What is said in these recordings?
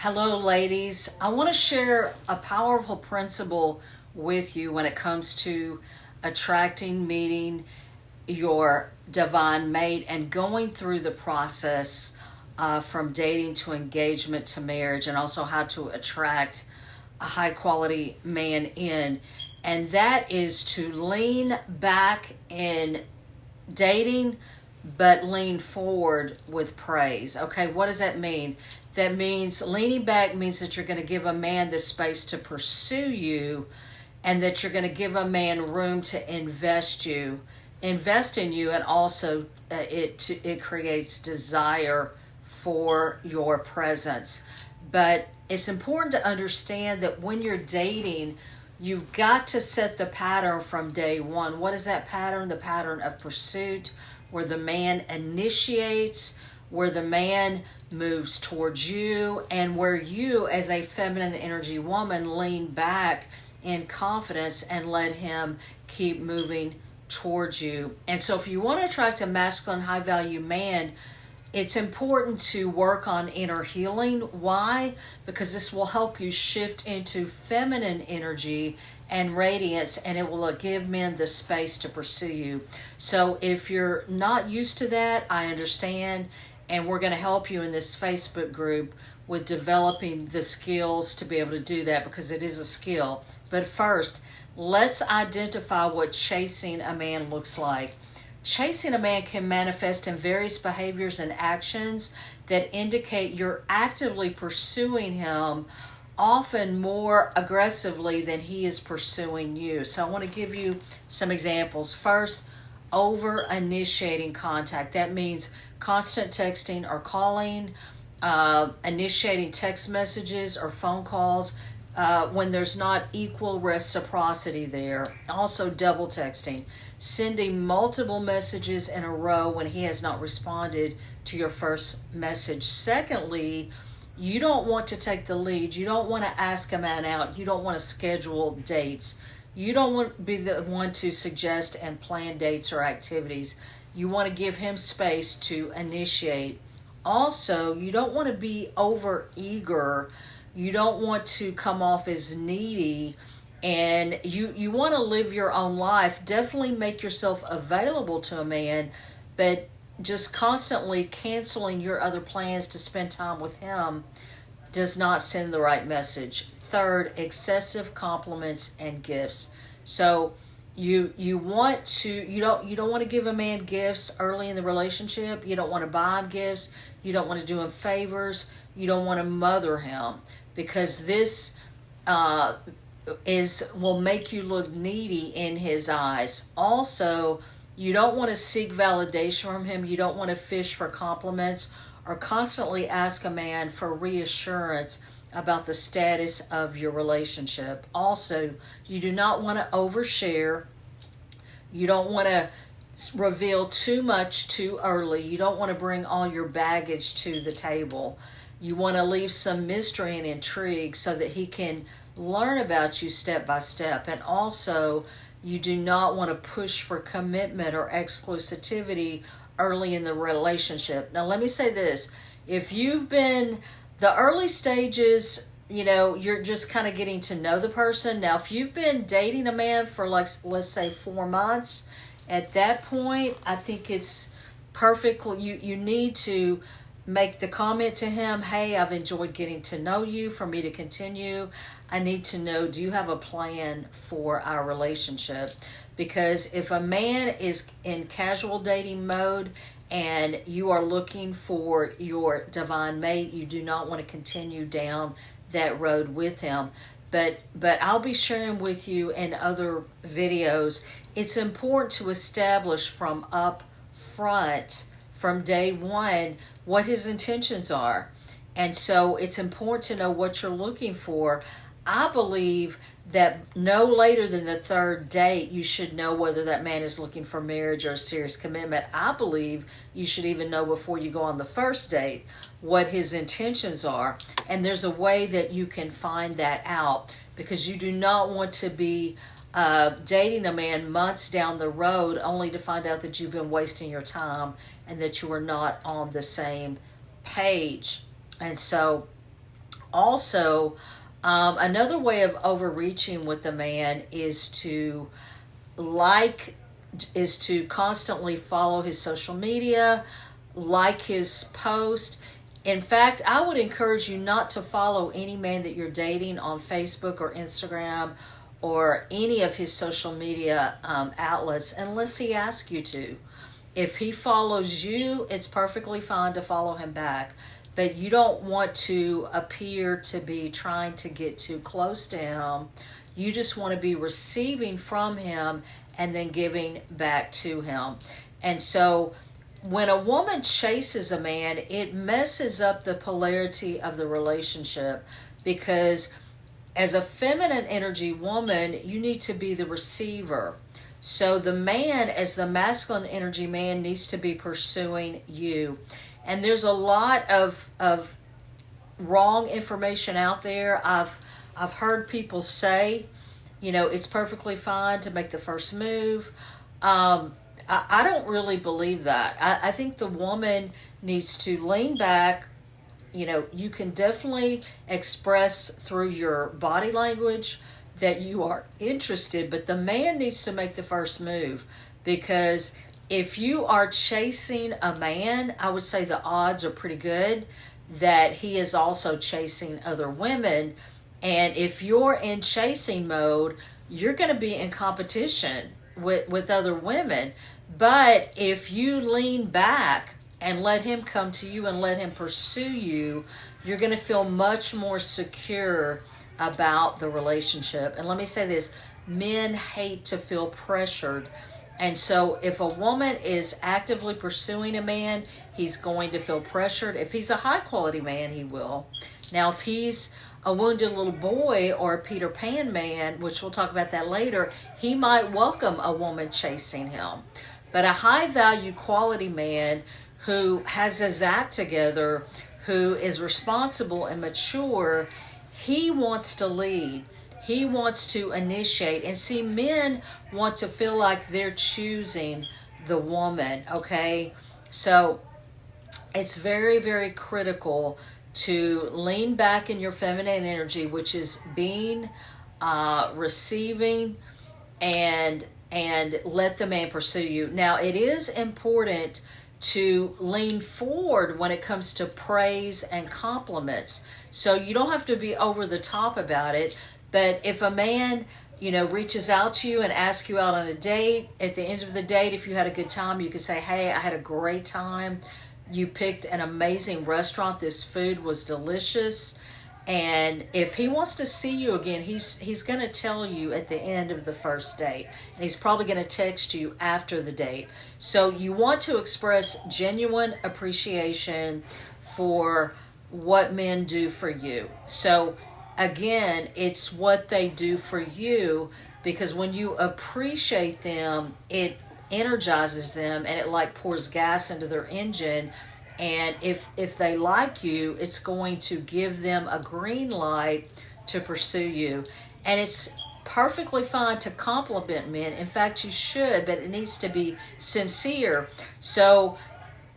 Hello, ladies. I want to share a powerful principle with you when it comes to attracting, meeting your divine mate, and going through the process from dating to engagement to marriage, and also how to attract a high quality man in. And that is to lean back in dating but lean forward with praise. Okay, what does that mean? That means leaning back means that you're going to give a man the space to pursue you, and that you're going to give a man room to invest in you, and also it creates desire for your presence. But it's important to understand that when you're dating, you've got to set the pattern from day one. What is that pattern? The pattern of pursuit, where the man initiates, where the man moves towards you, and where you, as a feminine energy woman, lean back in confidence and let him keep moving towards you. And so, if you want to attract a masculine, high value man, it's important to work on inner healing. Why? Because this will help you shift into feminine energy and radiance, and it will give men the space to pursue you. So if you're not used to that, I understand, and we're going to help you in this Facebook group with developing the skills to be able to do that, because it is a skill. But first, let's identify what chasing a man looks like. Chasing a man can manifest in various behaviors and actions that indicate you're actively pursuing him, often more aggressively than he is pursuing you. So I want to give you some examples. First, over initiating contact. That means constant texting or calling, initiating text messages or phone calls, when there's not equal reciprocity there. Also, double texting, sending multiple messages in a row when he has not responded to your first message. Secondly, you don't want to take the lead. You don't want to ask a man out. You don't want to schedule dates. You don't want to be the one to suggest and plan dates or activities. You want to give him space to initiate. Also, you don't want to be over eager. You don't want to come off as needy, and you want to live your own life. Definitely make yourself available to a man, but just constantly canceling your other plans to spend time with him does not send the right message. Third, excessive compliments and gifts. So you don't want to give a man gifts early in the relationship. You don't want to buy him gifts. You don't want to do him favors. You don't want to mother him, because this will make you look needy in his eyes. Also, you don't want to seek validation from him. You don't want to fish for compliments or constantly ask a man for reassurance about the status of your relationship. Also, you do not want to overshare. You don't want to reveal too much too early. You don't want to bring all your baggage to the table. You want to leave some mystery and intrigue so that he can learn about you step by step. And also, you do not want to push for commitment or exclusivity early in the relationship. Now, let me say this. If you've been the early stages, you're just kind of getting to know the person. Now, if you've been dating a man for, like, let's say 4 months, at that point, I think it's perfectly, you need to make the comment to him, hey, I've enjoyed getting to know you. For me to continue, I need to know, do you have a plan for our relationship? Because if a man is in casual dating mode and you are looking for your divine mate, you do not want to continue down that road with him. But I'll be sharing with you in other videos, it's important to establish from up front, from day one, what his intentions are. And so it's important to know what you're looking for. I believe that no later than the third date, you should know whether that man is looking for marriage or a serious commitment. I believe you should even know before you go on the first date what his intentions are. And there's a way that you can find that out, because you do not want to be dating a man months down the road only to find out that you've been wasting your time and that you are not on the same page. And so Also, another way of overreaching with the man like is to constantly follow his social media, like his post. In fact, I would encourage you not to follow any man that you're dating on Facebook or Instagram or any of his social media outlets unless he asks you to. If he follows you, it's perfectly fine to follow him back. But you don't want to appear to be trying to get too close to him. You just want to be receiving from him and then giving back to him. And so when a woman chases a man, it messes up the polarity of the relationship, because as a feminine energy woman, you need to be the receiver. So the man, as the masculine energy man, needs to be pursuing you. And there's a lot of wrong information out there. I've heard people say, it's perfectly fine to make the first move. I don't really believe that. I think the woman needs to lean back. You can definitely express through your body language that you are interested, but the man needs to make the first move, because if you are chasing a man, I would say the odds are pretty good that he is also chasing other women. And if you're in chasing mode, you're going to be in competition with other women. But if you lean back and let him come to you and let him pursue you, you're going to feel much more secure about the relationship. And let me say this, men hate to feel pressured. And so if a woman is actively pursuing a man, he's going to feel pressured. If he's a high quality man, he will. Now, if he's a wounded little boy or a Peter Pan man, which we'll talk about that later, he might welcome a woman chasing him. But a high value quality man who has his act together, who is responsible and mature, he wants to lead. He wants to initiate. And see, men want to feel like they're choosing the woman, okay? So it's very, very critical to lean back in your feminine energy, which is being, receiving, and let the man pursue you. Now, it is important to lean forward when it comes to praise and compliments. So you don't have to be over the top about it. But if a man, reaches out to you and asks you out on a date, at the end of the date, if you had a good time, you could say, hey, I had a great time. You picked an amazing restaurant. This food was delicious. And if he wants to see you again, he's going to tell you at the end of the first date. And he's probably going to text you after the date. So you want to express genuine appreciation for what men do for you. So again, it's what they do for you, because when you appreciate them, it energizes them and it like pours gas into their engine. And if they like you, it's going to give them a green light to pursue you. And it's perfectly fine to compliment men. In fact, you should, but it needs to be sincere. So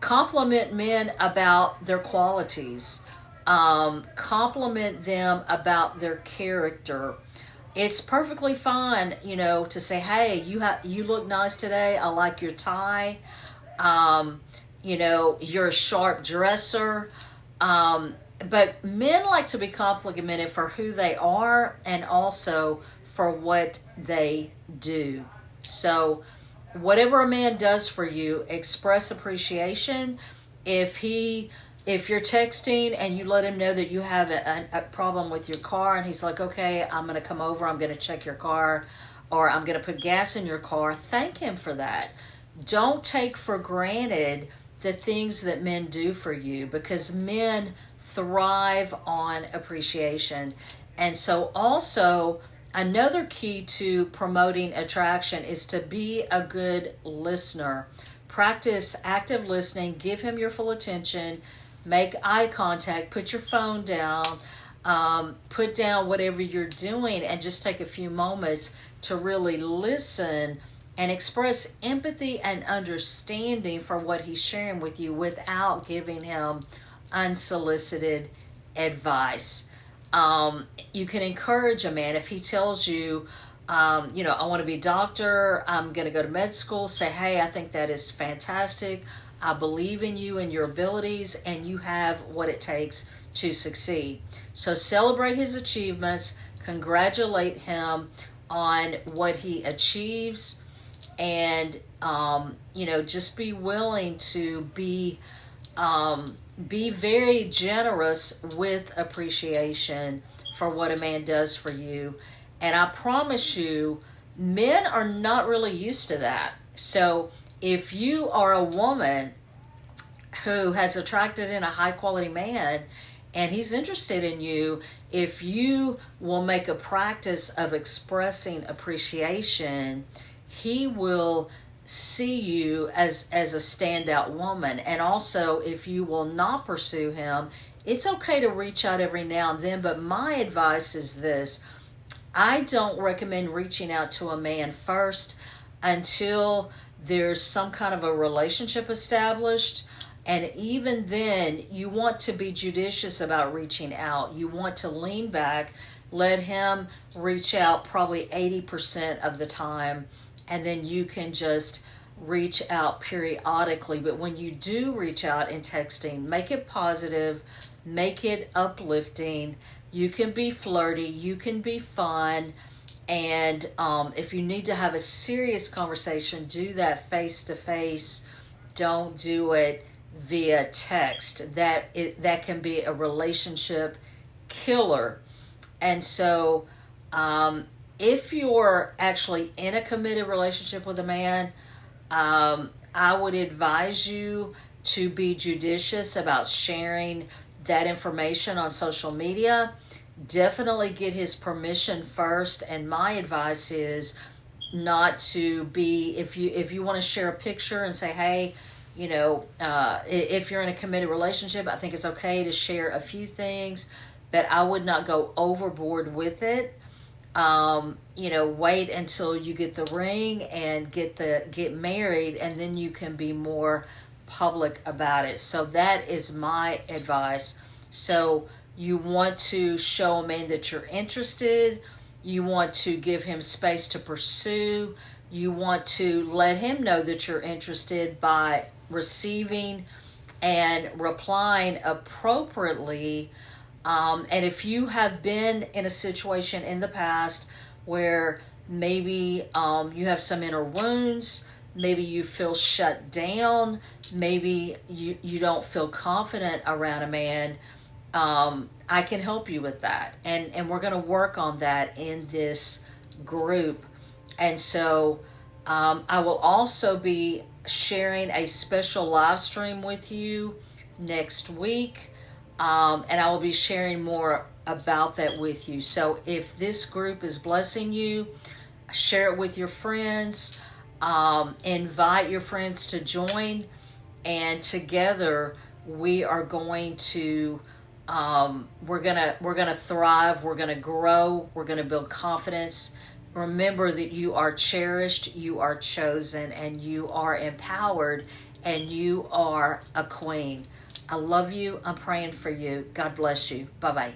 compliment men about their qualities. Compliment them about their character. It's perfectly fine, to say, hey, you look nice today. I like your tie. You're a sharp dresser. But men like to be complimented for who they are and also for what they do. So whatever a man does for you, express appreciation. If you're texting and you let him know that you have a problem with your car and he's like, okay, I'm going to come over, I'm going to check your car, or I'm going to put gas in your car, thank him for that. Don't take for granted the things that men do for you, because men thrive on appreciation. And so also another key to promoting attraction is to be a good listener. Practice active listening, give him your full attention, make eye contact, put your phone down, put down whatever you're doing, and just take a few moments to really listen and express empathy and understanding for what he's sharing with you without giving him unsolicited advice. You can encourage a man if he tells you, I want to be a doctor, I'm going to go to med school. Say, hey, I think that is fantastic. I believe in you and your abilities, and you have what it takes to succeed. So celebrate his achievements, congratulate him on what he achieves, and just be willing to be very generous with appreciation for what a man does for you. And I promise you, men are not really used to that. So if you are a woman who has attracted in a high quality man and he's interested in you, if you will make a practice of expressing appreciation, he will see you as a standout woman. And also, if you will not pursue him, it's okay to reach out every now and then. But my advice is this: I don't recommend reaching out to a man first until there's some kind of a relationship established. And even then, you want to be judicious about reaching out. You want to lean back, let him reach out probably 80% of the time, and then you can just reach out periodically. But when you do reach out in texting, make it positive, make it uplifting. You can be flirty, you can be fun, and if you need to have a serious conversation, do that face to face. Don't do it via text. That can be a relationship killer. And so if you're actually in a committed relationship with a man, I would advise you to be judicious about sharing that information on social media. Definitely get his permission first. And my advice is not to be, if you want to share a picture and say, hey, if you're in a committed relationship, I think it's okay to share a few things, but I would not go overboard with it. Wait until you get the ring and get married, and then you can be more public about it. So that is my advice. So you want to show a man that you're interested. You want to give him space to pursue. You want to let him know that you're interested by receiving and replying appropriately. And if you have been in a situation in the past where maybe you have some inner wounds, maybe you feel shut down, maybe you don't feel confident around a man, I can help you with that. And we're going to work on that in this group. And so I will also be sharing a special live stream with you next week. And I will be sharing more about that with you. So if this group is blessing you, share it with your friends, invite your friends to join, and together we are going to we're gonna thrive, we're gonna grow, we're gonna build confidence. Remember that you are cherished, you are chosen, and you are empowered, and you are a queen. I love you. I'm praying for you. God bless you. Bye-bye.